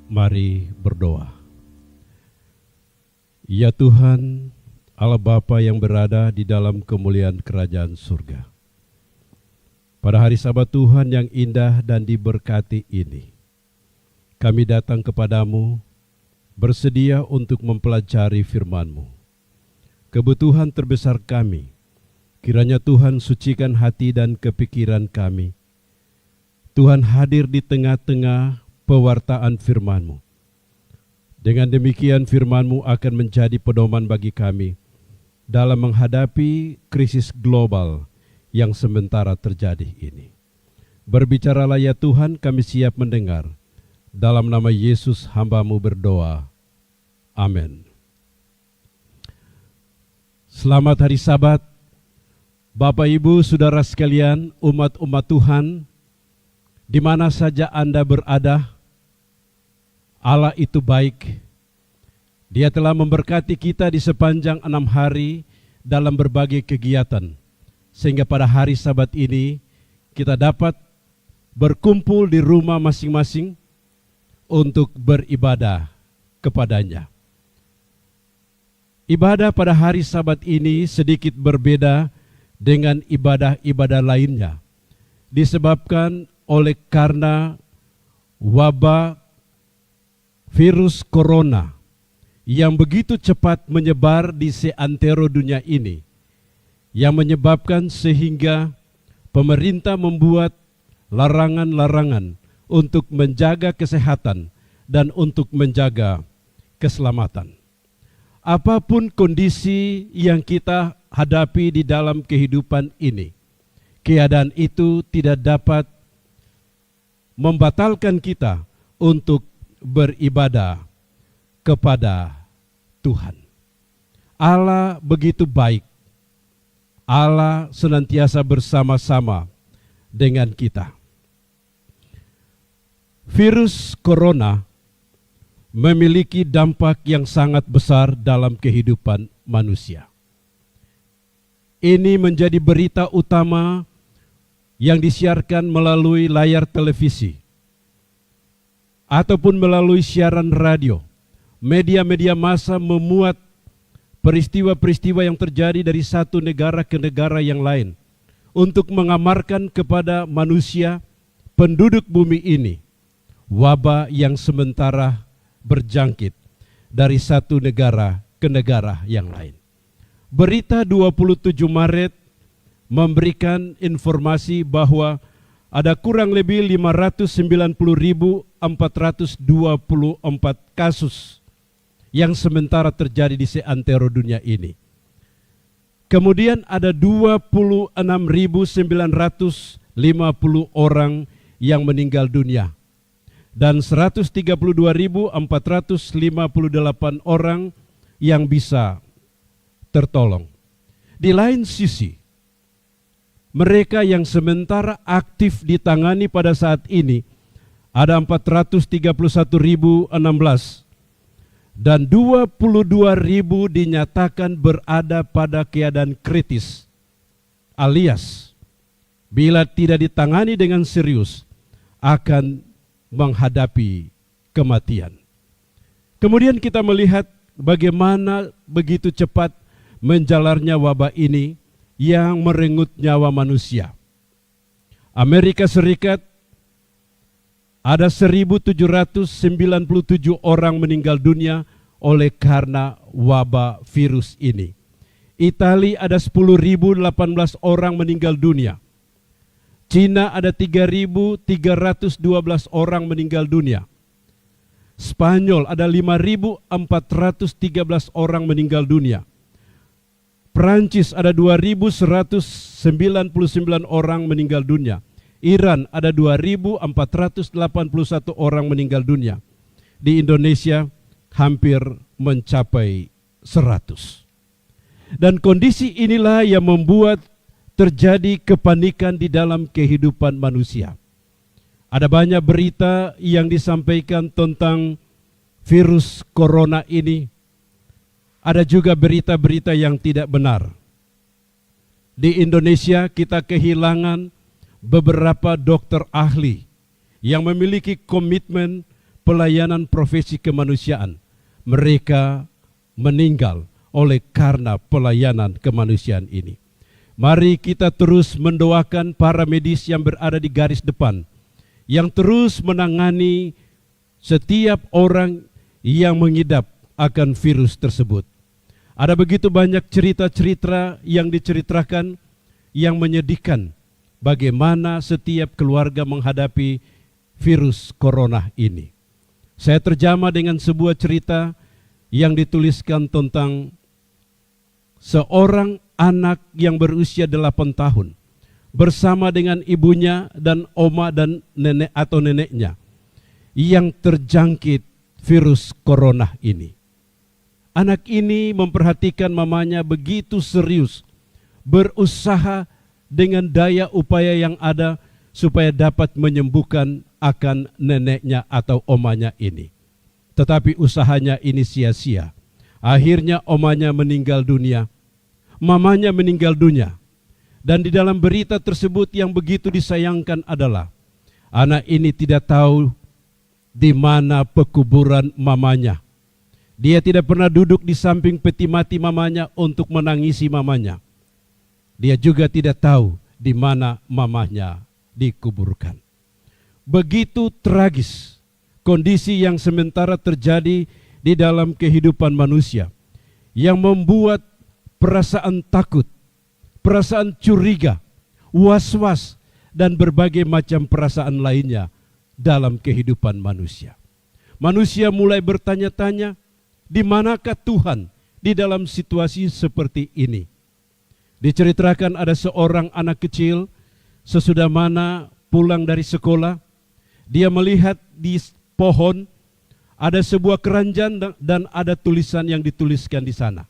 Mari berdoa. Ya Tuhan, Allah Bapa yang berada di dalam kemuliaan kerajaan surga. Pada hari Sabat Tuhan yang indah dan diberkati ini, kami datang kepadamu bersedia untuk mempelajari firman-Mu. Kebutuhan terbesar kami, kiranya Tuhan sucikan hati dan kepikiran kami. Tuhan hadir di tengah-tengah pewartaan firman-Mu. Dengan demikian firman-Mu akan menjadi pedoman bagi kami dalam menghadapi krisis global yang sementara terjadi ini. Berbicaralah ya Tuhan, kami siap mendengar. Dalam nama Yesus hamba-Mu berdoa. Amin. Selamat hari Sabat, Bapak Ibu, Saudara sekalian, umat-umat Tuhan, di mana saja Anda berada. Allah itu baik. Dia telah memberkati kita di sepanjang 6 hari dalam berbagai kegiatan, sehingga pada hari Sabat ini kita dapat berkumpul di rumah masing-masing untuk beribadah kepadanya. Ibadah pada hari Sabat ini sedikit berbeda dengan ibadah-ibadah lainnya, disebabkan oleh karena wabah virus corona yang begitu cepat menyebar di seantero dunia ini, yang menyebabkan sehingga pemerintah membuat larangan-larangan untuk menjaga kesehatan dan untuk menjaga keselamatan. Apapun kondisi yang kita hadapi di dalam kehidupan ini, keadaan itu tidak dapat membatalkan kita untuk beribadah kepada Tuhan. Allah begitu baik. Allah senantiasa bersama-sama dengan kita. Virus corona memiliki dampak yang sangat besar dalam kehidupan manusia. Ini menjadi berita utama yang disiarkan melalui layar televisi ataupun melalui siaran radio. Media-media massa memuat peristiwa-peristiwa yang terjadi dari satu negara ke negara yang lain untuk mengamarkan kepada manusia, penduduk bumi ini, wabah yang sementara berjangkit dari satu negara ke negara yang lain. Berita 27 Maret memberikan informasi bahwa ada kurang lebih 590.424 kasus yang sementara terjadi di seantero dunia ini. Kemudian ada 26.950 orang yang meninggal dunia dan 132.458 orang yang bisa tertolong. Di lain sisi, mereka yang sementara aktif ditangani pada saat ini ada 431.016 dan 22.000 dinyatakan berada pada keadaan kritis, alias bila tidak ditangani dengan serius akan menghadapi kematian. Kemudian kita melihat bagaimana begitu cepat menjalarnya wabah ini yang merenggut nyawa manusia. Amerika Serikat ada 1.797 orang meninggal dunia oleh karena wabah virus ini. Italia ada 10.018 orang meninggal dunia. Cina ada 3.312 orang meninggal dunia. Spanyol ada 5.413 orang meninggal dunia. Perancis ada 2.199 orang meninggal dunia. Iran ada 2.481 orang meninggal dunia. Di Indonesia hampir mencapai 100. Dan kondisi inilah yang membuat terjadi kepanikan di dalam kehidupan manusia. Ada banyak berita yang disampaikan tentang virus corona ini. Ada juga berita-berita yang tidak benar. Di Indonesia kita kehilangan beberapa dokter ahli yang memiliki komitmen pelayanan profesi kemanusiaan. Mereka meninggal oleh karena pelayanan kemanusiaan ini. Mari kita terus mendoakan para medis yang berada di garis depan, yang terus menangani setiap orang yang mengidap akan virus tersebut. Ada begitu banyak cerita-cerita yang diceritakan yang menyedihkan, bagaimana setiap keluarga menghadapi virus corona ini. Saya terjamah dengan sebuah cerita yang dituliskan tentang seorang anak yang berusia 8 tahun bersama dengan ibunya dan oma dan nenek atau neneknya yang terjangkit virus corona ini. Anak ini memperhatikan mamanya begitu serius, berusaha dengan daya upaya yang ada supaya dapat menyembuhkan akan neneknya atau omanya ini. Tetapi usahanya ini sia-sia. Akhirnya omanya meninggal dunia, mamanya meninggal dunia. Dan di dalam berita tersebut yang begitu disayangkan adalah anak ini tidak tahu di mana pekuburan mamanya. Dia tidak pernah duduk di samping peti mati mamanya untuk menangisi mamanya. Dia juga tidak tahu di mana mamanya dikuburkan. Begitu tragis kondisi yang sementara terjadi di dalam kehidupan manusia, yang membuat perasaan takut, perasaan curiga, was-was, dan berbagai macam perasaan lainnya dalam kehidupan manusia. Manusia mulai bertanya-tanya, di manakah Tuhan di dalam situasi seperti ini? Diceritakan ada seorang anak kecil, sesudah mana pulang dari sekolah, dia melihat di pohon ada sebuah keranjang dan ada tulisan yang dituliskan di sana.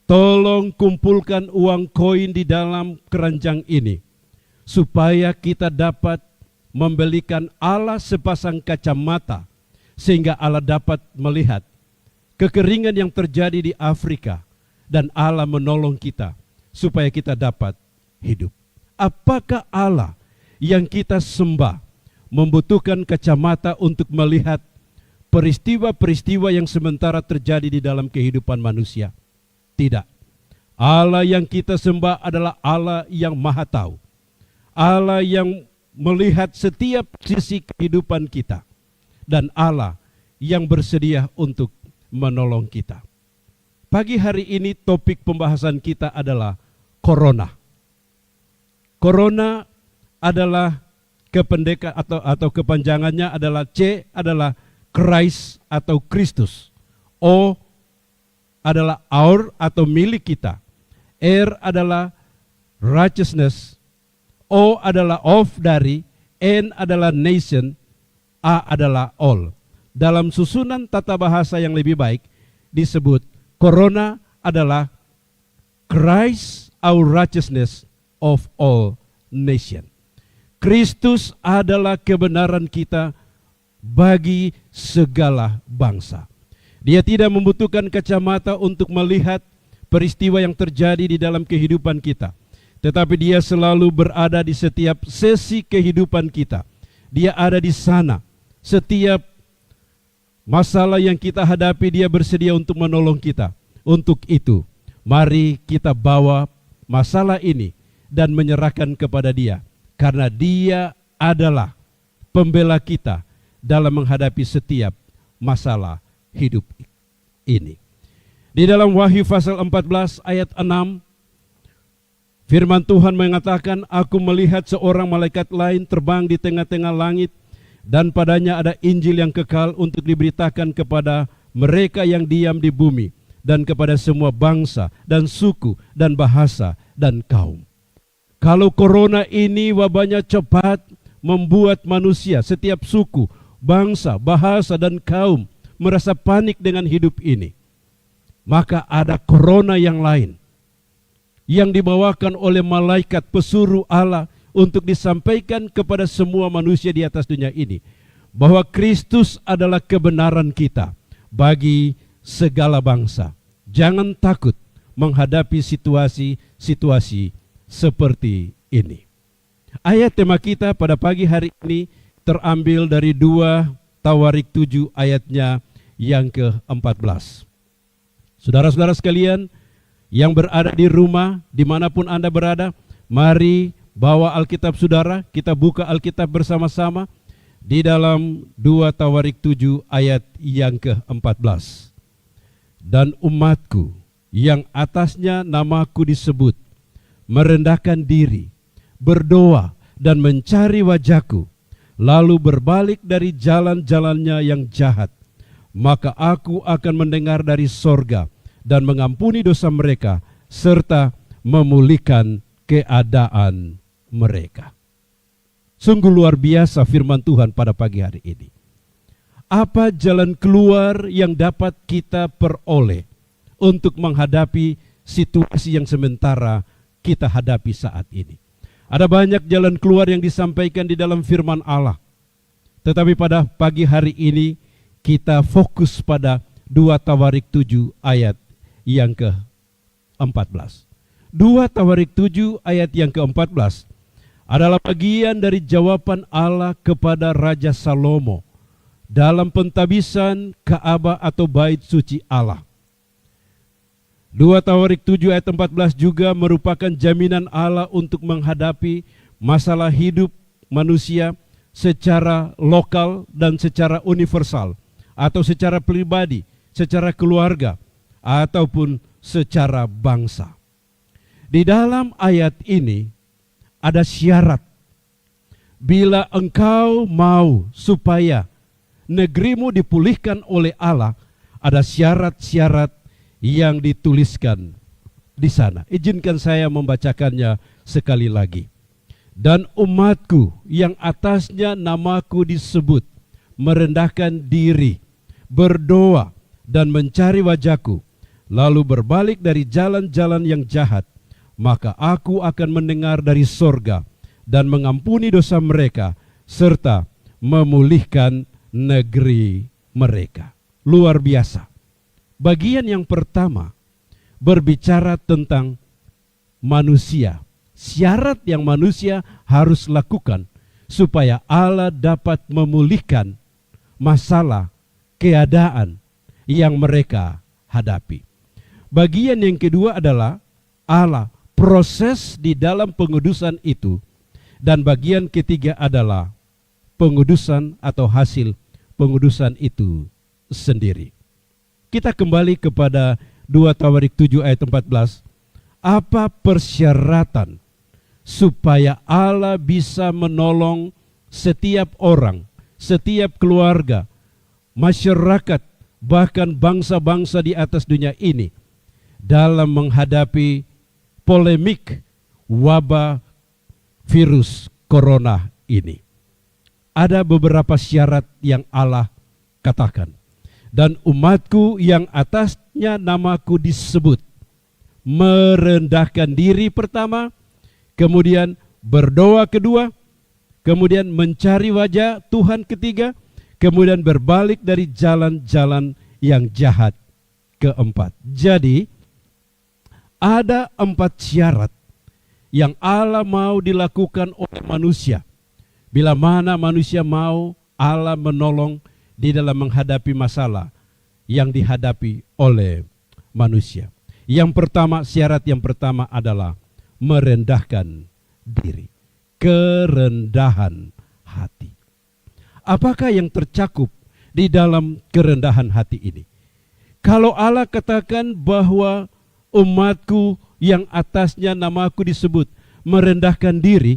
Tolong kumpulkan uang koin di dalam keranjang ini, supaya kita dapat membelikan Allah sepasang kacamata, sehingga Allah dapat melihat kekeringan yang terjadi di Afrika, dan Allah menolong kita supaya kita dapat hidup. Apakah Allah yang kita sembah membutuhkan kacamata untuk melihat peristiwa-peristiwa yang sementara terjadi di dalam kehidupan manusia? Tidak. Allah yang kita sembah adalah Allah yang Maha Tahu. Allah yang melihat setiap sisi kehidupan kita, dan Allah yang bersedia untuk menolong kita. Pagi hari ini topik pembahasan kita adalah Corona. Corona adalah kependekan atau kepanjangannya adalah C adalah Christ atau Kristus. O adalah our atau milik kita. R adalah righteousness. O adalah of dari. N adalah nation. A adalah all. Dalam susunan tata bahasa yang lebih baik disebut Corona adalah Christ our righteousness of all nation. Kristus adalah kebenaran kita bagi segala bangsa. Dia tidak membutuhkan kacamata untuk melihat peristiwa yang terjadi di dalam kehidupan kita, tetapi dia selalu berada di setiap sesi kehidupan kita. Dia ada di sana. Setiap masalah yang kita hadapi, dia bersedia untuk menolong kita. Untuk itu, mari kita bawa masalah ini dan menyerahkan kepada dia, karena dia adalah pembela kita dalam menghadapi setiap masalah hidup ini. Di dalam Wahyu pasal 14 ayat 6, firman Tuhan mengatakan, aku melihat seorang malaikat lain terbang di tengah-tengah langit, dan padanya ada Injil yang kekal untuk diberitakan kepada mereka yang diam di bumi, dan kepada semua bangsa dan suku dan bahasa dan kaum. Kalau corona ini wabahnya cepat membuat manusia, setiap suku, bangsa, bahasa dan kaum merasa panik dengan hidup ini, maka ada corona yang lain yang dibawakan oleh malaikat pesuruh Allah untuk disampaikan kepada semua manusia di atas dunia ini, bahwa Kristus adalah kebenaran kita bagi segala bangsa. Jangan takut menghadapi situasi-situasi seperti ini. Ayat tema kita pada pagi hari ini terambil dari 2 Tawarik 7 ayatnya yang ke-14. Saudara-saudara sekalian yang berada di rumah, dimanapun Anda berada, mari bawa Alkitab saudara, kita buka Alkitab bersama-sama di dalam 2 Tawarik 7 ayat yang ke-14. Dan umatku yang atasnya namaku disebut, merendahkan diri, berdoa dan mencari wajahku, lalu berbalik dari jalan-jalannya yang jahat, maka aku akan mendengar dari sorga dan mengampuni dosa mereka, serta memulihkan keadaan mereka. Sungguh luar biasa firman Tuhan pada pagi hari ini. Apa jalan keluar yang dapat kita peroleh untuk menghadapi situasi yang sementara kita hadapi saat ini? Ada banyak jalan keluar yang disampaikan di dalam firman Allah. Tetapi pada pagi hari ini kita fokus pada 2 Tawarik 7 ayat yang ke-14. 2 Tawarik 7 ayat yang ke-14 adalah bagian dari jawaban Allah kepada Raja Salomo dalam pentabisan Ka'bah atau bait suci Allah. 2 Tawarik 7 ayat 14 juga merupakan jaminan Allah untuk menghadapi masalah hidup manusia secara lokal dan secara universal, atau secara pribadi, secara keluarga, ataupun secara bangsa. Di dalam ayat ini ada syarat. Bila engkau mau supaya negerimu dipulihkan oleh Allah, ada syarat-syarat yang dituliskan di sana. Izinkan saya membacakannya sekali lagi. Dan umatku yang atasnya namaku disebut, merendahkan diri, berdoa dan mencari wajahku, lalu berbalik dari jalan-jalan yang jahat, maka aku akan mendengar dari sorga dan mengampuni dosa mereka, serta memulihkan negeri mereka. Luar biasa. Bagian yang pertama berbicara tentang manusia. Syarat yang manusia harus lakukan supaya Allah dapat memulihkan masalah, keadaan yang mereka hadapi. Bagian yang kedua adalah Allah, proses di dalam pengudusan itu. Dan bagian ketiga adalah pengudusan atau hasil pengudusan itu sendiri. Kita kembali kepada 2 Tawarik 7 ayat 14. Apa persyaratan supaya Allah bisa menolong setiap orang, setiap keluarga, masyarakat, bahkan bangsa-bangsa di atas dunia ini dalam menghadapi polemik wabah virus corona ini? Ada beberapa syarat yang Allah katakan. Dan umatku yang atasnya namaku disebut, merendahkan diri pertama, kemudian berdoa kedua, kemudian mencari wajah Tuhan ketiga, kemudian berbalik dari jalan-jalan yang jahat keempat. Jadi ada 4 syarat yang Allah mau dilakukan oleh manusia. Bila mana manusia mau Allah menolong di dalam menghadapi masalah yang dihadapi oleh manusia. Yang pertama, syarat yang pertama adalah merendahkan diri. Kerendahan hati. Apakah yang tercakup di dalam kerendahan hati ini? Kalau Allah katakan bahwa umatku yang atasnya namaku disebut merendahkan diri,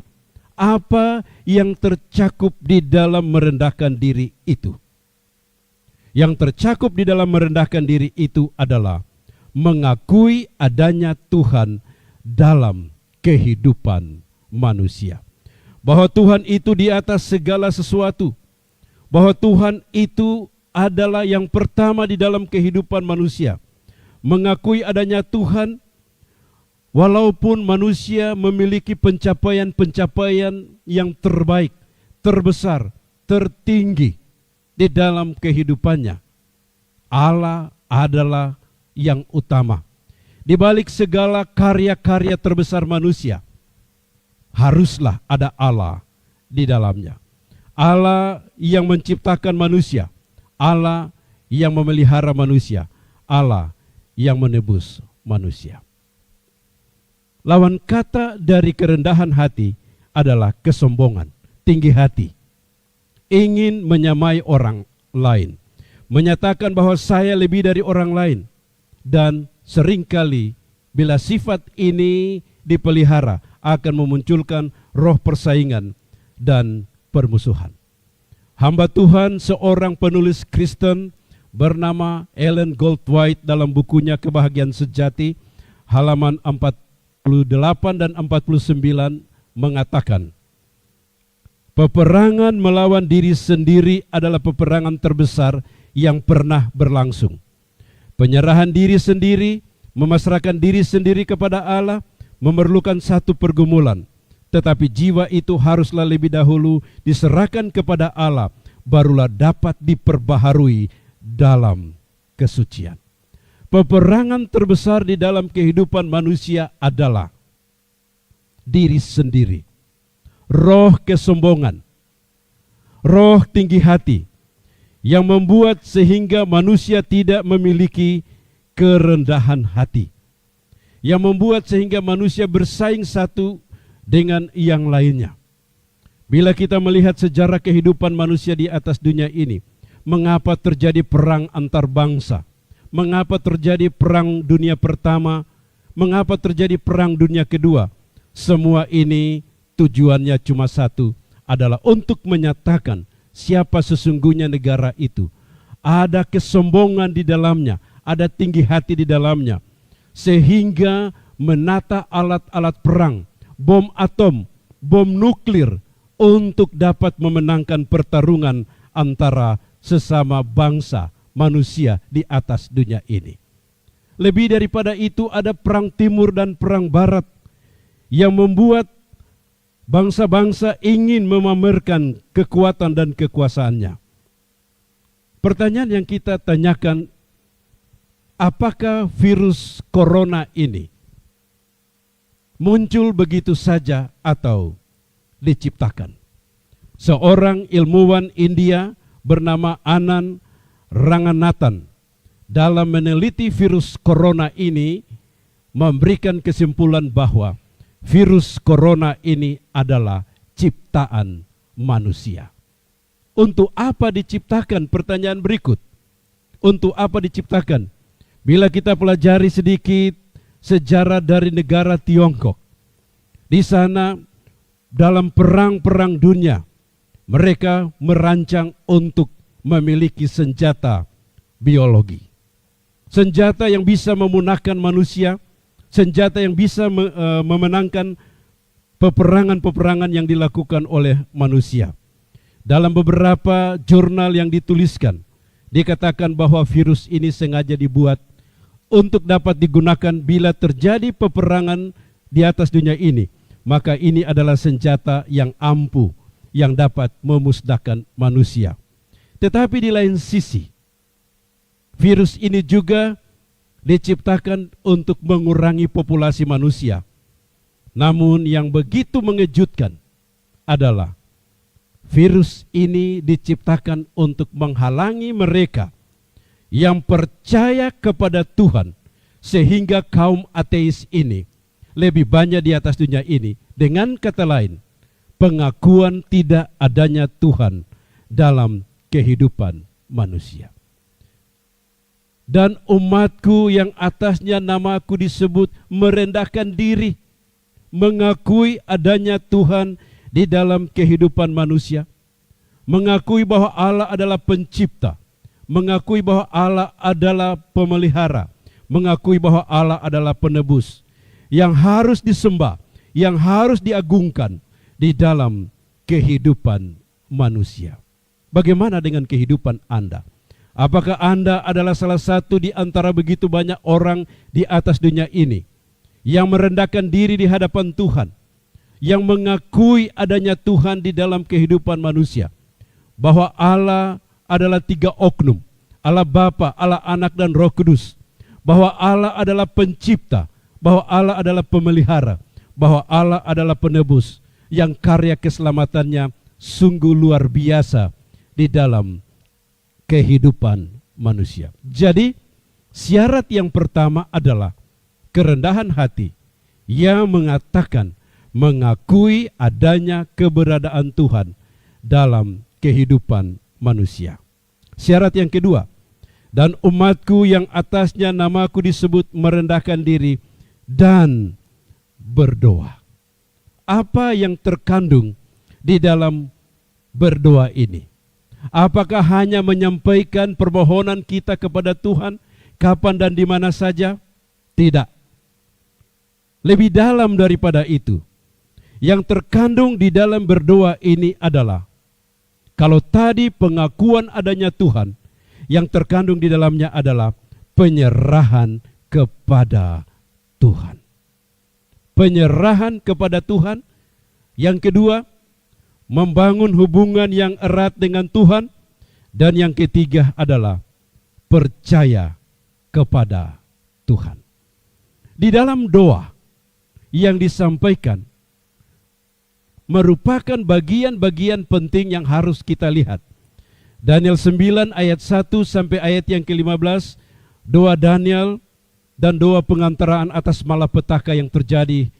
apa yang tercakup di dalam merendahkan diri itu? Yang tercakup di dalam merendahkan diri itu adalah mengakui adanya Tuhan dalam kehidupan manusia. Bahwa Tuhan itu di atas segala sesuatu. Bahwa Tuhan itu adalah yang pertama di dalam kehidupan manusia. Mengakui adanya Tuhan walaupun manusia memiliki pencapaian-pencapaian yang terbaik, terbesar, tertinggi di dalam kehidupannya, Allah adalah yang utama. Di balik segala karya-karya terbesar manusia, haruslah ada Allah di dalamnya. Allah yang menciptakan manusia, Allah yang memelihara manusia, Allah yang menebus manusia. Lawan kata dari kerendahan hati adalah kesombongan, tinggi hati. Ingin menyamai orang lain, menyatakan bahwa saya lebih dari orang lain. Dan seringkali bila sifat ini dipelihara akan memunculkan roh persaingan dan permusuhan. Hamba Tuhan, seorang penulis Kristen bernama Ellen Goldwhite, dalam bukunya Kebahagiaan Sejati halaman 48 dan 49 mengatakan, peperangan melawan diri sendiri adalah peperangan terbesar yang pernah berlangsung. Penyerahan diri sendiri, memasrahkan diri sendiri kepada Allah memerlukan satu pergumulan. Tetapi jiwa itu haruslah lebih dahulu diserahkan kepada Allah, barulah dapat diperbaharui dalam kesucian. Peperangan terbesar di dalam kehidupan manusia adalah diri sendiri. Roh kesombongan, roh tinggi hati, yang membuat sehingga manusia tidak memiliki kerendahan hati, yang membuat sehingga manusia bersaing satu dengan yang lainnya. Bila kita melihat sejarah kehidupan manusia di atas dunia ini, mengapa terjadi perang antar bangsa, mengapa terjadi perang dunia pertama, mengapa terjadi perang dunia kedua, semua ini tujuannya cuma satu, adalah untuk menyatakan siapa sesungguhnya negara itu. Ada kesombongan di dalamnya, ada tinggi hati di dalamnya, sehingga menata alat-alat perang, bom atom, bom nuklir, untuk dapat memenangkan pertarungan antara sesama bangsa manusia di atas dunia ini. Lebih daripada itu, ada perang timur dan perang barat yang membuat bangsa-bangsa ingin memamerkan kekuatan dan kekuasaannya. Pertanyaan yang kita tanyakan, apakah virus corona ini muncul begitu saja atau diciptakan? Seorang ilmuwan India bernama Anand Ranganathan dalam meneliti virus corona ini memberikan kesimpulan bahwa virus corona ini adalah ciptaan manusia. Untuk apa diciptakan? Pertanyaan berikut. Untuk apa diciptakan? Bila kita pelajari sedikit sejarah dari negara Tiongkok, di sana dalam perang-perang dunia, mereka merancang untuk memiliki senjata biologi. Senjata yang bisa memunahkan manusia, senjata yang bisa memenangkan peperangan-peperangan yang dilakukan oleh manusia. Dalam beberapa jurnal yang dituliskan, dikatakan bahwa virus ini sengaja dibuat untuk dapat digunakan bila terjadi peperangan di atas dunia ini. Maka ini adalah senjata yang ampuh, yang dapat memusnahkan manusia. Tetapi di lain sisi, virus ini juga diciptakan untuk mengurangi populasi manusia. Namun yang begitu mengejutkan adalah virus ini diciptakan untuk menghalangi mereka yang percaya kepada Tuhan, sehingga kaum ateis ini lebih banyak di atas dunia ini. Dengan kata lain, pengakuan tidak adanya Tuhan dalam kehidupan manusia. Dan umatku yang atasnya namaku disebut merendahkan diri, mengakui adanya Tuhan di dalam kehidupan manusia, mengakui bahwa Allah adalah pencipta, mengakui bahwa Allah adalah pemelihara, mengakui bahwa Allah adalah penebus, yang harus disembah, yang harus diagungkan di dalam kehidupan manusia. Bagaimana dengan kehidupan Anda? Apakah Anda adalah salah satu di antara begitu banyak orang di atas dunia ini yang merendahkan diri di hadapan Tuhan, yang mengakui adanya Tuhan di dalam kehidupan manusia, bahwa Allah adalah tiga oknum, Allah Bapa, Allah Anak, dan Roh Kudus, bahwa Allah adalah pencipta, bahwa Allah adalah pemelihara, bahwa Allah adalah penebus, yang karya keselamatannya sungguh luar biasa di dalam kehidupan manusia. Jadi syarat yang pertama adalah kerendahan hati yang mengatakan, mengakui adanya keberadaan Tuhan dalam kehidupan manusia. Syarat yang kedua, dan umatku yang atasnya namaku disebut merendahkan diri dan berdoa. Apa yang terkandung di dalam berdoa ini? Apakah hanya menyampaikan permohonan kita kepada Tuhan kapan dan di mana saja? Tidak. Lebih dalam daripada itu. Yang terkandung di dalam berdoa ini adalah, kalau tadi pengakuan adanya Tuhan, yang terkandung di dalamnya adalah penyerahan kepada Tuhan. Penyerahan kepada Tuhan. Yang kedua, membangun hubungan yang erat dengan Tuhan. Dan yang ketiga adalah percaya kepada Tuhan. Di dalam doa yang disampaikan merupakan bagian-bagian penting yang harus kita lihat. Daniel 9 ayat 1 sampai ayat yang ke-15, doa Daniel dan doa pengantaraan atas malapetaka yang terjadi,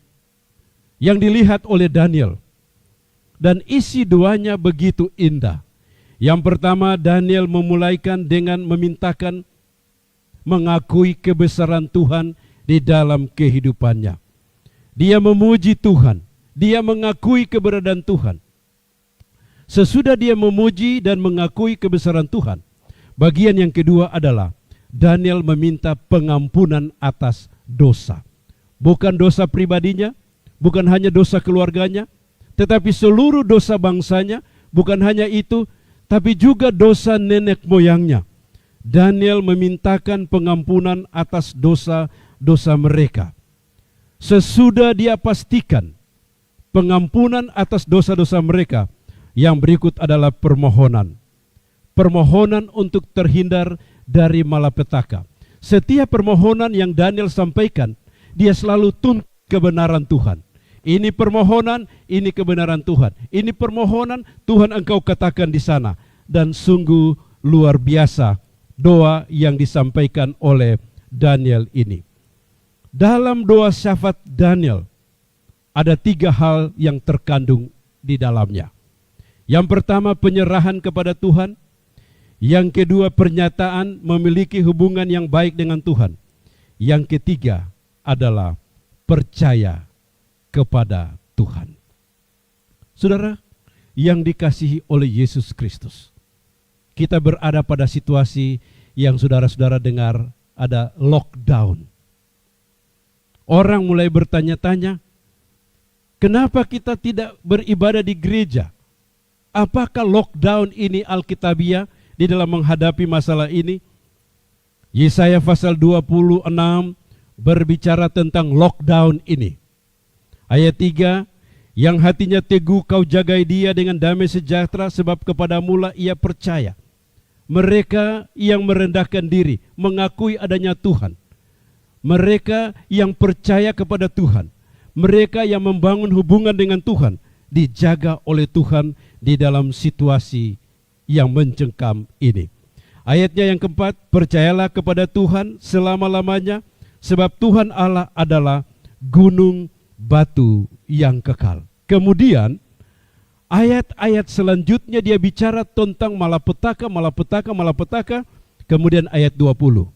yang dilihat oleh Daniel. Dan isi doanya begitu indah. Yang pertama, Daniel memulaikan dengan memintakan mengakui kebesaran Tuhan di dalam kehidupannya. Dia memuji Tuhan. Dia mengakui keberadaan Tuhan. Sesudah dia memuji dan mengakui kebesaran Tuhan, bagian yang kedua adalah Daniel meminta pengampunan atas dosa. Bukan dosa pribadinya, bukan hanya dosa keluarganya, tetapi seluruh dosa bangsanya. Bukan hanya itu, tapi juga dosa nenek moyangnya. Daniel memintakan pengampunan atas dosa-dosa mereka. Sesudah dia pastikan pengampunan atas dosa-dosa mereka, yang berikut adalah permohonan. Permohonan untuk terhindar dari malapetaka. Setiap permohonan yang Daniel sampaikan, dia selalu tuntut kebenaran Tuhan. Ini permohonan, ini kebenaran Tuhan. Ini permohonan, Tuhan engkau katakan di sana. Dan sungguh luar biasa doa yang disampaikan oleh Daniel ini. Dalam doa syafaat Daniel, ada 3 hal yang terkandung di dalamnya. Yang pertama, penyerahan kepada Tuhan. Yang kedua, pernyataan memiliki hubungan yang baik dengan Tuhan. Yang ketiga adalah percaya kepada Tuhan. Saudara yang dikasihi oleh Yesus Kristus, kita berada pada situasi yang saudara-saudara dengar ada lockdown. Orang mulai bertanya-tanya, kenapa kita tidak beribadah di gereja? Apakah lockdown ini alkitabiah di dalam menghadapi masalah ini? Yesaya pasal 26 berbicara tentang lockdown ini. Ayat 3, yang hatinya teguh kau jagai dia dengan damai sejahtera, sebab kepadamulah ia percaya. Mereka yang merendahkan diri, mengakui adanya Tuhan. Mereka yang percaya kepada Tuhan, mereka yang membangun hubungan dengan Tuhan, dijaga oleh Tuhan di dalam situasi yang mencengkam ini. Ayatnya yang keempat, percayalah kepada Tuhan selama-lamanya, sebab Tuhan Allah adalah gunung batu yang kekal. Kemudian ayat-ayat selanjutnya dia bicara tentang malapetaka. Kemudian ayat 20.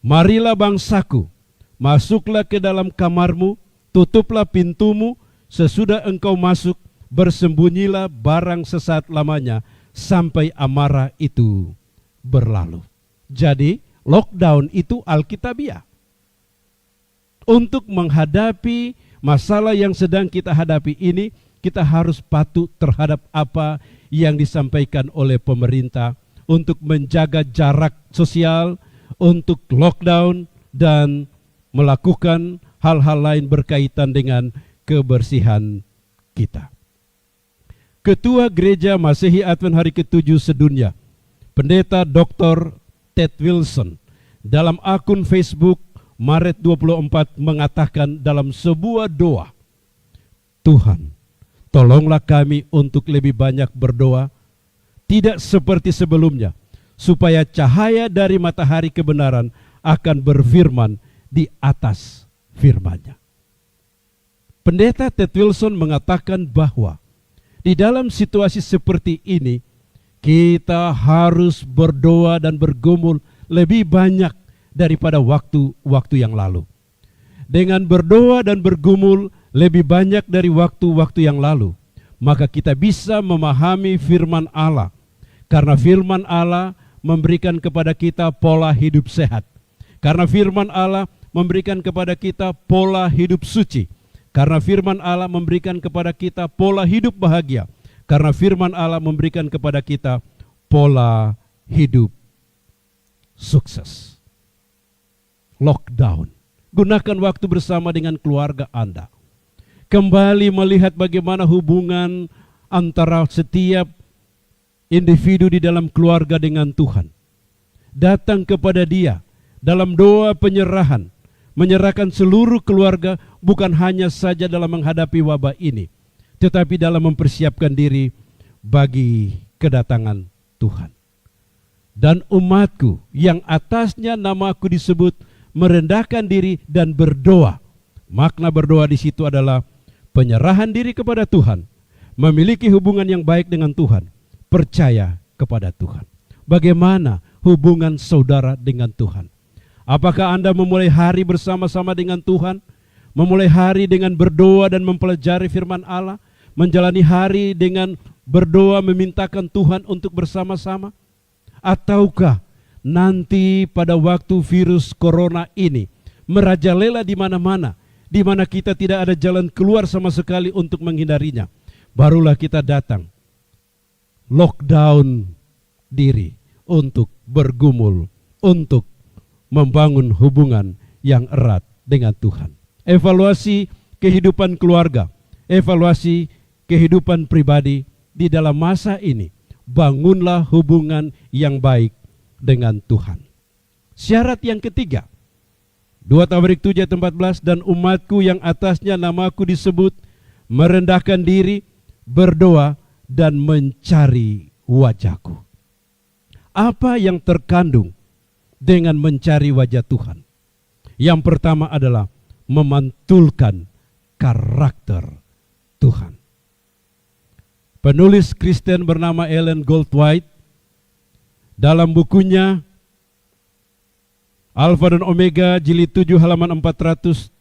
Marilah bangsaku, masuklah ke dalam kamarmu, tutuplah pintumu, sesudah engkau masuk, bersembunyilah barang sesaat lamanya, sampai amarah itu berlalu. Jadi, lockdown itu alkitabiah. Untuk menghadapi masalah yang sedang kita hadapi ini, kita harus patuh terhadap apa yang disampaikan oleh pemerintah untuk menjaga jarak sosial, untuk lockdown, dan melakukan hal-hal lain berkaitan dengan kebersihan kita. Ketua Gereja Masehi Advent Hari ke-7 sedunia, Pendeta Dr. Ted Wilson, dalam akun Facebook Maret 24 mengatakan dalam sebuah doa, Tuhan, Tolonglah kami untuk lebih banyak berdoa, tidak seperti sebelumnya, supaya cahaya dari matahari kebenaran akan berfirman di atas firman-Nya. Pendeta Ted Wilson mengatakan bahwa di dalam situasi seperti ini, kita harus berdoa dan bergumul lebih banyak daripada waktu-waktu yang lalu. Dengan berdoa dan bergumul lebih banyak dari waktu-waktu yang lalu, maka kita bisa memahami firman Allah. Karena firman Allah memberikan kepada kita pola hidup sehat. Karena firman Allah memberikan kepada kita pola hidup suci. Karena firman Allah memberikan kepada kita pola hidup bahagia. Karena firman Allah memberikan kepada kita pola hidup sukses. Lockdown. Gunakan waktu bersama dengan keluarga Anda. Kembali melihat bagaimana hubungan antara setiap individu di dalam keluarga dengan Tuhan. Datang kepada Dia dalam doa penyerahan, menyerahkan seluruh keluarga, bukan hanya saja dalam menghadapi wabah ini, tetapi dalam mempersiapkan diri bagi kedatangan Tuhan. Dan umatku yang atasnya namaku disebut, merendahkan diri dan berdoa. Makna berdoa di situ adalah penyerahan diri kepada Tuhan, memiliki hubungan yang baik dengan Tuhan, percaya kepada Tuhan. Bagaimana hubungan saudara dengan Tuhan? Apakah Anda memulai hari bersama-sama dengan Tuhan? Memulai hari dengan berdoa dan mempelajari firman Allah? Menjalani hari dengan berdoa memintakan Tuhan untuk bersama-sama? Ataukah nanti pada waktu virus corona ini merajalela di mana-mana, di mana kita tidak ada jalan keluar sama sekali untuk menghindarinya, barulah kita datang lockdown diri untuk bergumul, untuk membangun hubungan yang erat dengan Tuhan. Evaluasi kehidupan keluarga, evaluasi kehidupan pribadi di dalam masa ini. Bangunlah hubungan yang baik dengan Tuhan. Syarat yang ketiga, 2 Tawarik 7 ayat 14, dan umatku yang atasnya namaku disebut, merendahkan diri, berdoa, dan mencari wajahku. Apa yang terkandung dengan mencari wajah Tuhan? Yang pertama adalah memantulkan karakter Tuhan. Penulis Kristen bernama Ellen Goldwhite dalam bukunya Alfa dan Omega jilid 7 halaman 475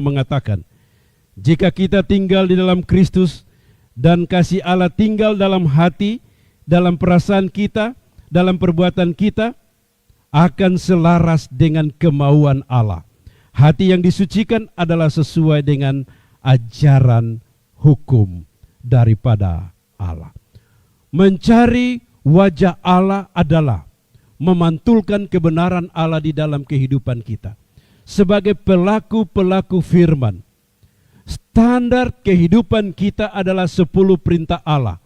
mengatakan, jika kita tinggal di dalam Kristus dan kasih Allah tinggal dalam hati, dalam perasaan kita, dalam perbuatan kita, akan selaras dengan kemauan Allah. Hati yang disucikan adalah sesuai dengan ajaran hukum daripada Allah. Mencari wajah Allah adalah memantulkan kebenaran Allah di dalam kehidupan kita. Sebagai pelaku-pelaku firman, standar kehidupan kita adalah 10 perintah Allah,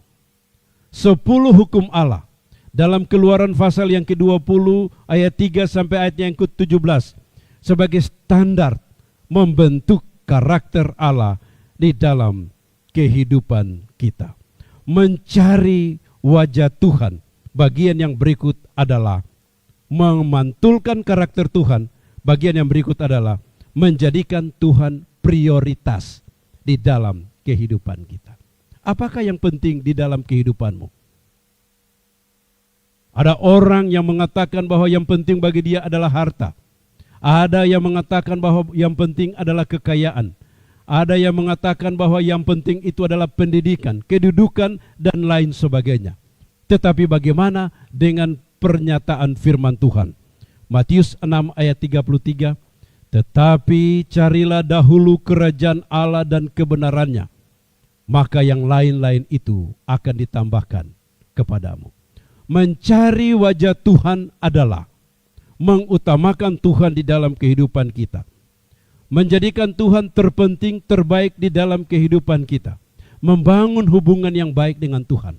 10 hukum Allah. Dalam Keluaran pasal yang ke-20 ayat 3 sampai ayat yang ke-17 sebagai standar membentuk karakter Allah di dalam kehidupan kita. Mencari wajah Tuhan, bagian yang berikut adalah memantulkan karakter Tuhan. Bagian yang berikut adalah menjadikan Tuhan prioritas di dalam kehidupan kita. Apakah yang penting di dalam kehidupanmu? Ada orang yang mengatakan bahwa yang penting bagi dia adalah harta. Ada yang mengatakan bahwa yang penting adalah kekayaan. Ada yang mengatakan bahwa yang penting itu adalah pendidikan, kedudukan, dan lain sebagainya. Tetapi bagaimana dengan pernyataan firman Tuhan? Matius 6 ayat 33, tetapi carilah dahulu kerajaan Allah dan kebenarannya, maka yang lain-lain itu akan ditambahkan kepadamu. Mencari wajah Tuhan adalah mengutamakan Tuhan di dalam kehidupan kita. Menjadikan Tuhan terpenting, terbaik di dalam kehidupan kita. Membangun hubungan yang baik dengan Tuhan.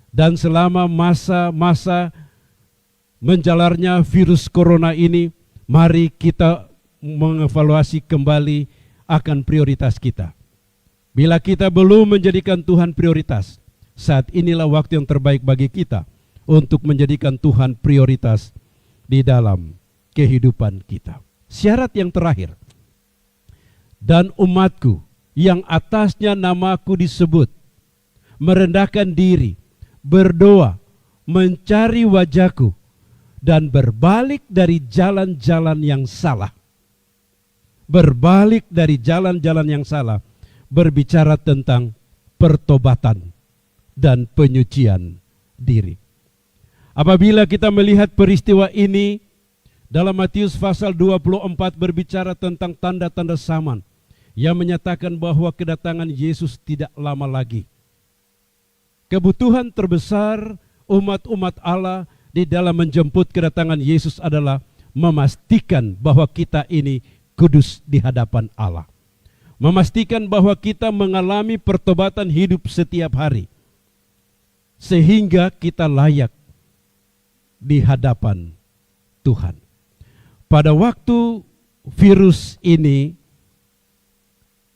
Dan selama masa-masa menjalarnya virus corona ini, mari kita mengevaluasi kembali akan prioritas kita. Bila kita belum menjadikan Tuhan prioritas, saat inilah waktu yang terbaik bagi kita untuk menjadikan Tuhan prioritas di dalam kehidupan kita. Syarat yang terakhir, dan umatku yang atasnya namaku disebut, merendahkan diri, berdoa, mencari wajahku, dan berbalik dari jalan-jalan yang salah. Berbalik dari jalan-jalan yang salah, berbicara tentang pertobatan dan penyucian diri. Apabila kita melihat peristiwa ini dalam Matius pasal 24 berbicara tentang tanda-tanda zaman yang menyatakan bahwa kedatangan Yesus tidak lama lagi. Kebutuhan terbesar umat-umat Allah di dalam menjemput kedatangan Yesus adalah memastikan bahwa kita ini kudus di hadapan Allah. Memastikan bahwa kita mengalami pertobatan hidup setiap hari, sehingga kita layak di hadapan Tuhan. Pada waktu virus ini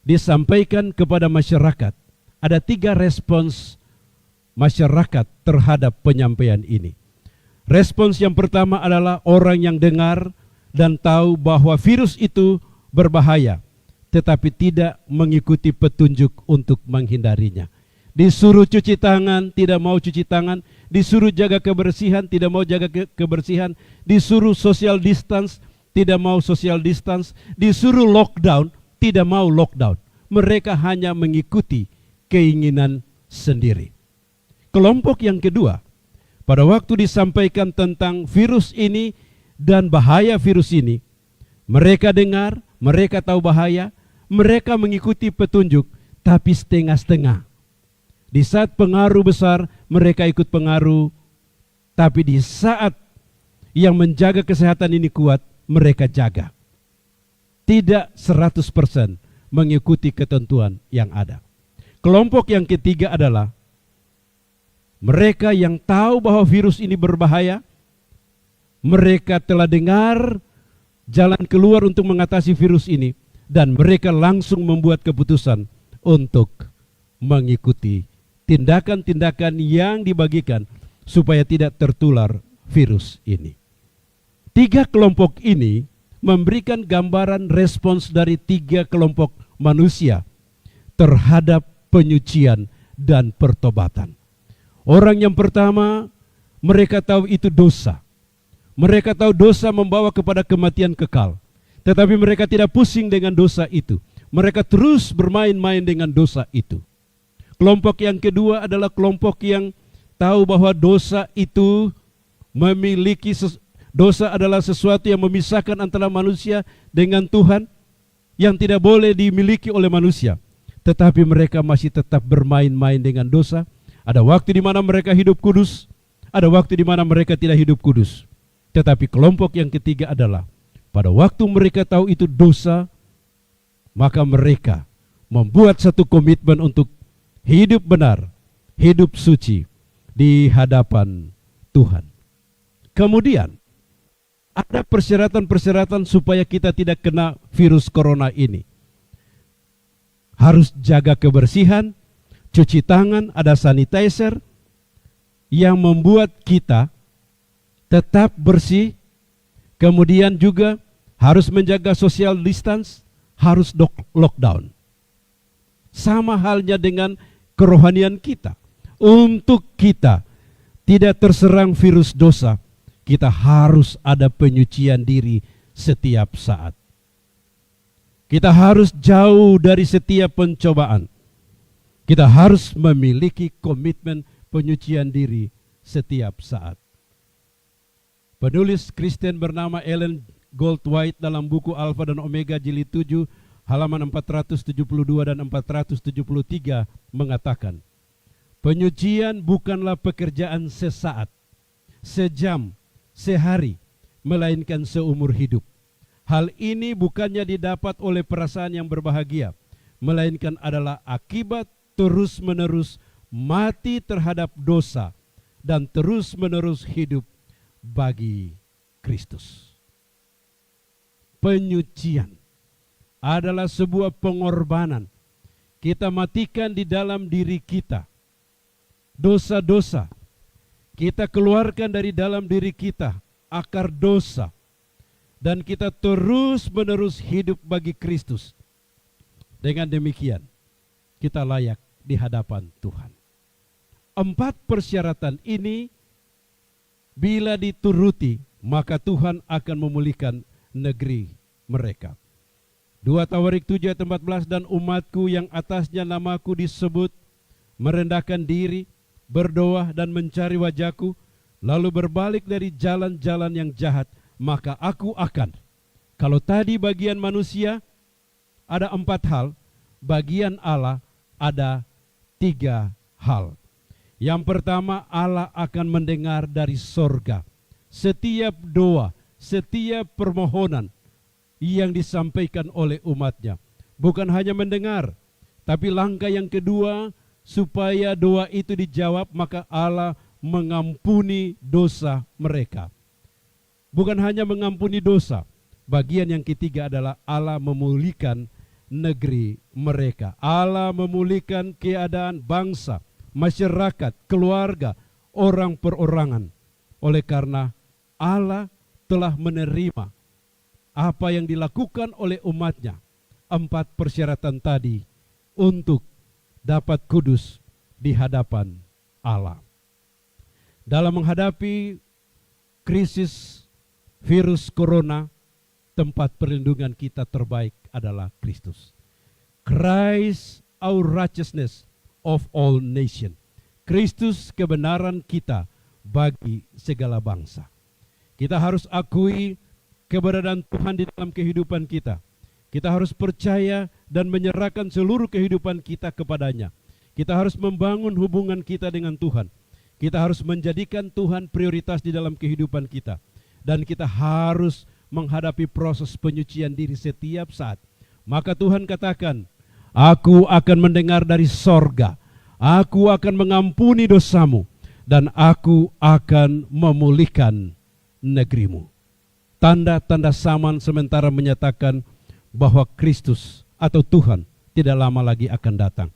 disampaikan kepada masyarakat, ada 3 respons masyarakat terhadap penyampaian ini. Respons yang pertama adalah orang yang dengar dan tahu bahwa virus itu berbahaya, tetapi tidak mengikuti petunjuk untuk menghindarinya. Disuruh cuci tangan, tidak mau cuci tangan. Disuruh jaga kebersihan, tidak mau jaga kebersihan. Disuruh social distance, tidak mau social distance. Disuruh lockdown, tidak mau lockdown. Mereka hanya mengikuti keinginan sendiri. Kelompok yang kedua, pada waktu disampaikan tentang virus ini dan bahaya virus ini, mereka dengar, mereka tahu bahaya, mereka mengikuti petunjuk, tapi setengah-setengah. Di saat pengaruh besar, mereka ikut pengaruh, tapi di saat yang menjaga kesehatan ini kuat, mereka jaga. Tidak 100% mengikuti ketentuan yang ada. Kelompok yang ketiga adalah mereka yang tahu bahwa virus ini berbahaya, mereka telah dengar jalan keluar untuk mengatasi virus ini, dan mereka langsung membuat keputusan untuk mengikuti tindakan-tindakan yang dibagikan supaya tidak tertular virus ini. 3 kelompok ini memberikan gambaran respons dari 3 kelompok manusia terhadap penyucian dan pertobatan. Orang yang pertama, mereka tahu itu dosa. Mereka tahu dosa membawa kepada kematian kekal. Tetapi mereka tidak pusing dengan dosa itu. Mereka terus bermain-main dengan dosa itu. Kelompok yang kedua adalah kelompok yang tahu bahwa dosa itu dosa adalah sesuatu yang memisahkan antara manusia dengan Tuhan, yang tidak boleh dimiliki oleh manusia. Tetapi mereka masih tetap bermain-main dengan dosa. Ada waktu di mana mereka hidup kudus, ada waktu di mana mereka tidak hidup kudus. Tetapi kelompok yang ketiga adalah pada waktu mereka tahu itu dosa, maka mereka membuat satu komitmen untuk hidup benar, hidup suci di hadapan Tuhan. Kemudian ada persyaratan-persyaratan supaya kita tidak kena virus corona ini. Harus jaga kebersihan, cuci tangan, ada sanitizer yang membuat kita tetap bersih. Kemudian juga harus menjaga social distance, harus lockdown. Sama halnya dengan kerohanian kita. Untuk kita tidak terserang virus dosa, kita harus ada penyucian diri setiap saat. Kita harus jauh dari setiap pencobaan. Kita harus memiliki komitmen penyucian diri setiap saat. Penulis Kristen bernama Ellen Goldwhite dalam buku Alfa dan Omega jilid 7 halaman 472 dan 473 mengatakan, penyucian bukanlah pekerjaan sesaat, sejam, sehari, melainkan seumur hidup. Hal ini bukannya didapat oleh perasaan yang berbahagia, melainkan adalah akibat terus-menerus mati terhadap dosa dan terus-menerus hidup bagi Kristus. Penyucian adalah sebuah pengorbanan kita matikan di dalam diri kita dosa-dosa. Kita keluarkan dari dalam diri kita akar dosa. Dan kita terus-menerus hidup bagi Kristus. Dengan demikian, kita layak di hadapan Tuhan. 4 persyaratan ini bila dituruti, maka Tuhan akan memulihkan negeri mereka. 2 Tawarik 7 ayat 14, dan umatku yang atasnya namaku disebut, merendahkan diri, berdoa dan mencari wajahku, lalu berbalik dari jalan-jalan yang jahat, maka aku akan. Kalau tadi bagian manusia ada 4 hal, bagian Allah ada 3 hal. Yang pertama, Allah akan mendengar dari sorga setiap doa, setiap permohonan yang disampaikan oleh umatnya. Bukan hanya mendengar, tapi langkah yang kedua, supaya doa itu dijawab, maka Allah mengampuni dosa mereka. Bukan hanya mengampuni dosa, bagian yang ketiga adalah Allah memulihkan negeri mereka. Allah memulihkan keadaan bangsa, masyarakat, keluarga, orang perorangan. Oleh karena Allah telah menerima apa yang dilakukan oleh umatnya, 4 persyaratan tadi untuk dapat kudus di hadapan Allah. Dalam menghadapi krisis virus corona, tempat perlindungan kita terbaik adalah Kristus. Christ our righteousness of all nation. Kristus kebenaran kita bagi segala bangsa. Kita harus akui keberadaan Tuhan di dalam kehidupan kita. Kita harus percaya dan menyerahkan seluruh kehidupan kita kepadanya. Kita harus membangun hubungan kita dengan Tuhan. Kita harus menjadikan Tuhan prioritas di dalam kehidupan kita. Dan kita harus menghadapi proses penyucian diri setiap saat. Maka Tuhan katakan, aku akan mendengar dari sorga, aku akan mengampuni dosamu, dan aku akan memulihkan negerimu. Tanda-tanda zaman sementara menyatakan bahwa Kristus atau Tuhan tidak lama lagi akan datang.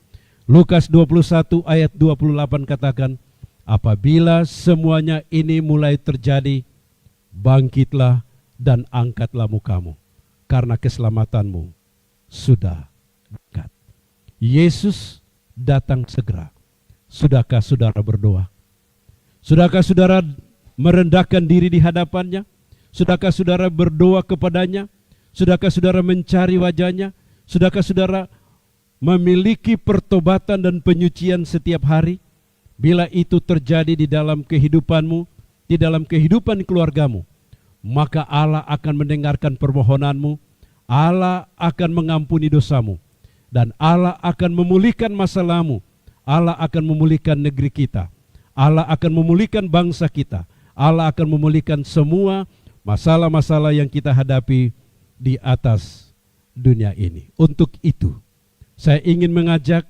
Lukas 21 ayat 28 katakan, apabila semuanya ini mulai terjadi, bangkitlah dan angkatlah mukamu, karena keselamatanmu sudah dekat. Yesus datang segera. Sudahkah saudara berdoa? Sudahkah saudara merendahkan diri di hadapannya? Sudahkah saudara berdoa kepadanya? Sudahkah saudara mencari wajahnya? Sudahkah saudara memiliki pertobatan dan penyucian setiap hari? Bila itu terjadi di dalam kehidupanmu, di dalam kehidupan keluargamu, maka Allah akan mendengarkan permohonanmu, Allah akan mengampuni dosamu, dan Allah akan memulihkan masalahmu, Allah akan memulihkan negeri kita, Allah akan memulihkan bangsa kita, Allah akan memulihkan semua masalah-masalah yang kita hadapi di atas dunia ini. Untuk itu, saya ingin mengajak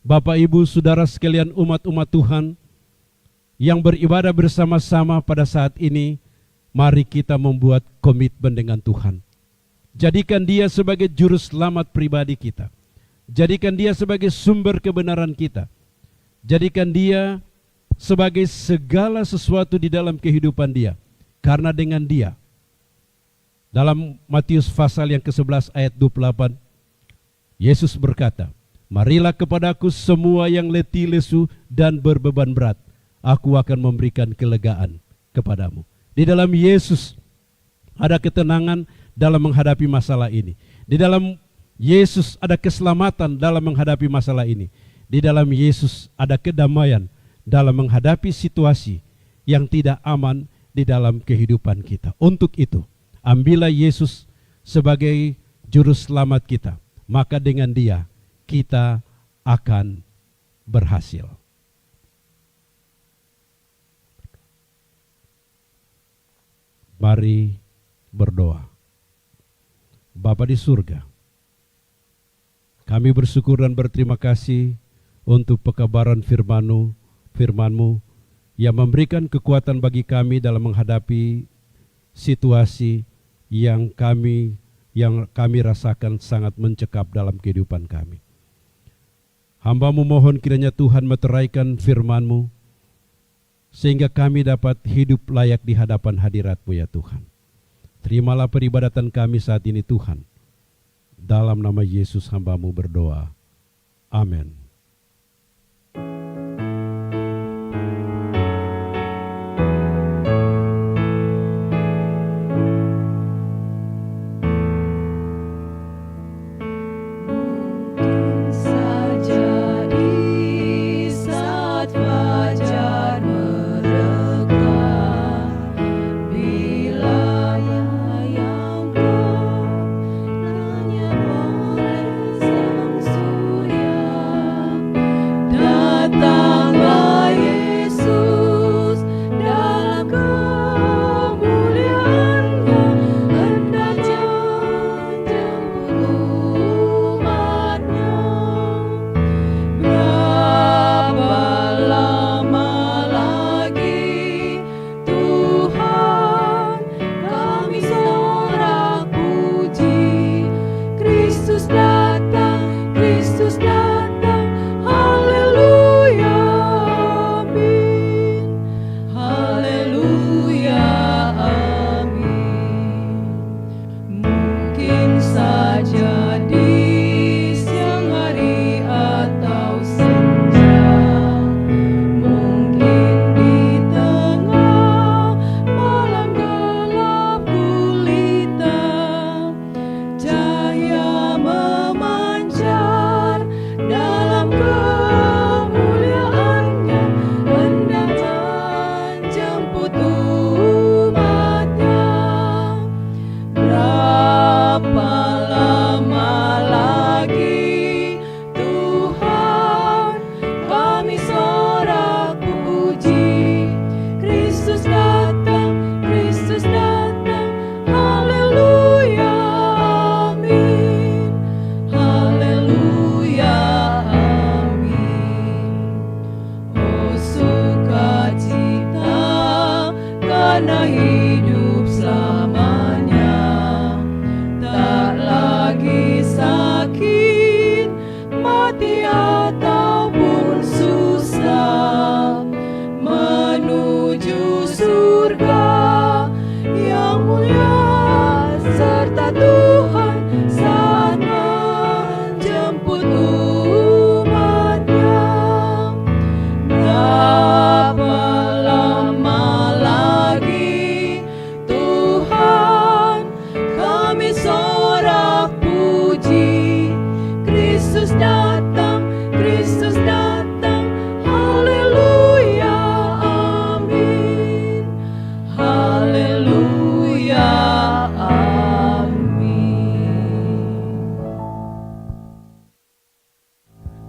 Bapak Ibu Saudara sekalian umat-umat Tuhan yang beribadah bersama-sama pada saat ini, mari kita membuat komitmen dengan Tuhan. Jadikan Dia sebagai juru selamat pribadi kita. Jadikan Dia sebagai sumber kebenaran kita. Jadikan Dia sebagai segala sesuatu di dalam kehidupan Dia. Karena dengan Dia, dalam Matius pasal yang ke-11 ayat 28, Yesus berkata, marilah kepadaku semua yang letih lesu dan berbeban berat, aku akan memberikan kelegaan kepadamu. Di dalam Yesus ada ketenangan dalam menghadapi masalah ini. Di dalam Yesus ada keselamatan dalam menghadapi masalah ini. Di dalam Yesus ada kedamaian dalam menghadapi situasi yang tidak aman di dalam kehidupan kita. Untuk itu, ambillah Yesus sebagai juru selamat kita. Maka dengan Dia kita akan berhasil. Mari berdoa. Bapa di surga, kami bersyukur dan berterima kasih untuk pekabaran firman-Mu yang memberikan kekuatan bagi kami dalam menghadapi situasi yang kami rasakan sangat mencekam dalam kehidupan kami. Hamba-Mu mohon kiranya Tuhan meteraikan firman-Mu, sehingga kami dapat hidup layak di hadapan hadirat-Mu ya Tuhan. Terimalah peribadatan kami saat ini Tuhan. Dalam nama Yesus hamba-Mu berdoa. Amin.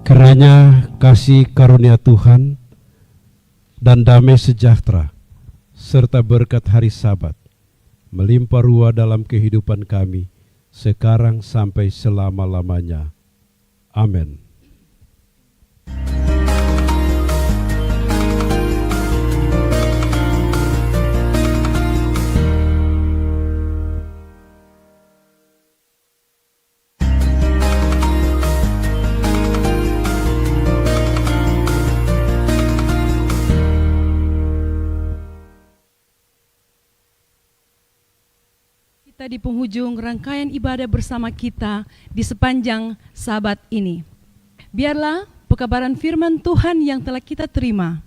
Kiranya kasih karunia Tuhan dan damai sejahtera serta berkat hari Sabat melimpah ruah dalam kehidupan kami sekarang sampai selama-lamanya. Amin. Kita di penghujung rangkaian ibadah bersama kita di sepanjang Sabat ini. Biarlah pekabaran firman Tuhan yang telah kita terima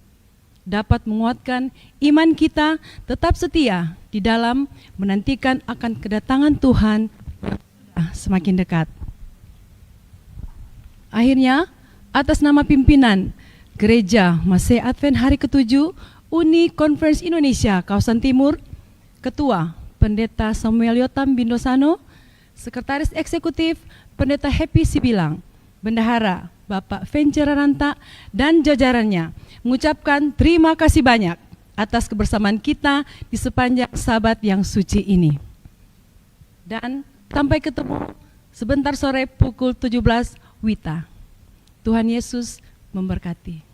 dapat menguatkan iman kita tetap setia di dalam menantikan akan kedatangan Tuhan yang semakin dekat. Akhirnya, atas nama pimpinan Gereja Masih Advent Hari ke-7 Uni Conference Indonesia Kawasan Timur, Ketua Pendeta Samuel Yotam Bindosano, Sekretaris Eksekutif Pendeta Happy Sibilang, Bendahara Bapak Vencer Ranta dan jajarannya mengucapkan terima kasih banyak atas kebersamaan kita di sepanjang Sabat yang suci ini. Dan sampai ketemu sebentar sore pukul 17 WITA. Tuhan Yesus memberkati.